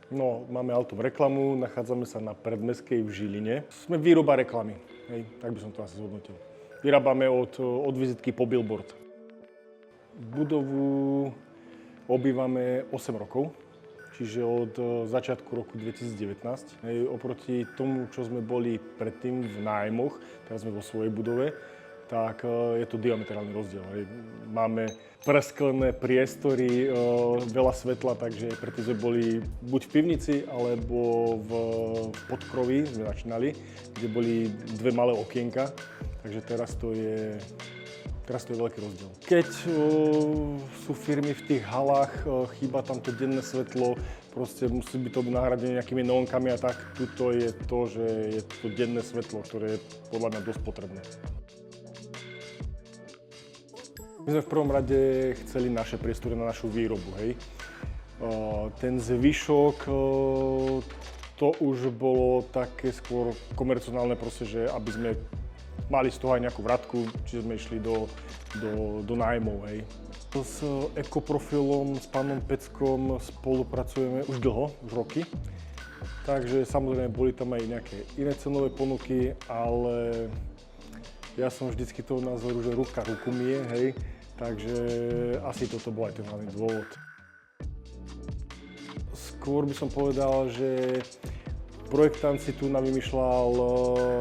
No, máme auto v reklamu, nachádzame sa na Predmestskej v Žiline. Sme výroba reklamy, hej, tak by som to asi zhodnotil. Vyrábame od vizitky po billboard. Budovu obývame 8 rokov, čiže od začiatku roku 2019. Hej, oproti tomu, čo sme boli predtým v nájmoch, teraz sme vo svojej budove, tak je to diametrálny rozdiel. Hej. Máme presklené priestory, veľa svetla, takže predtým sme boli buď v pivnici, alebo v podkroví sme začínali, kde boli dve malé okienka, takže teraz to je veľký rozdiel. Keď sú firmy v tých halách, chýba tam to denné svetlo, proste musí byť to nahradené nejakými neónkami a tak, tuto je to, že je to denné svetlo, ktoré je podľa mňa dosť potrebné. My sme v prvom rade chceli naše priestory na našu výrobu, hej. Ten zvyšok, to už bolo také skôr komercionálne proste, že aby sme mali z toho aj nejakú vratku, čiže sme išli do nájmov, hej. S Ekoprofilom, s pánom Peckom spolupracujeme už dlho, už roky. Takže samozrejme boli tam aj nejaké iné cenové ponuky, ale ja som vždycky toho názoru, že ruka ruku myje, hej. Takže asi toto bol aj ten hlavný dôvod. Skôr by som povedal, že projektant si tu navymýšľal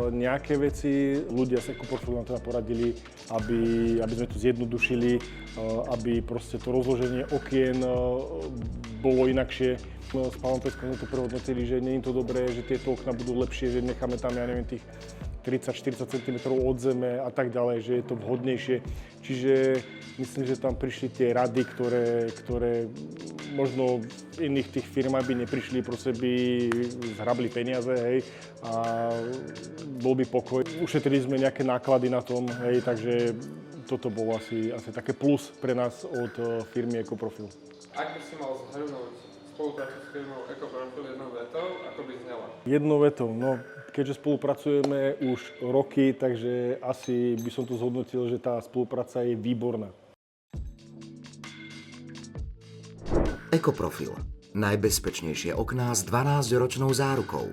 nejaké veci, ľudia z Ekoprofilu nám teda poradili, aby sme to zjednodušili, aby proste to rozloženie okien bolo inakšie. S pánom Peckom sme to prehodnotili, že nie je to dobré, že tieto okna budú lepšie, že necháme tam, ja neviem, tých 30-40 cm od zeme a tak ďalej, že je to vhodnejšie. Čiže myslím, že tam prišli tie rady, ktoré možno v iných tých firmách by neprišli, proste by zhrabli peniaze, hej, a bol by pokoj. Ušetrili sme nejaké náklady na tom, hej, takže toto bolo asi také plus pre nás od firmy Ekoprofil. Ak by si mal zhrnúť spoluprácu s firmou Ekoprofil jednou vetou, ako by znela? Jednou vetou, no keďže spolupracujeme už roky, takže asi by som to zhodnotil, že tá spolupráca je výborná. Ekoprofil. Najbezpečnejšie okná s 12-ročnou zárukou.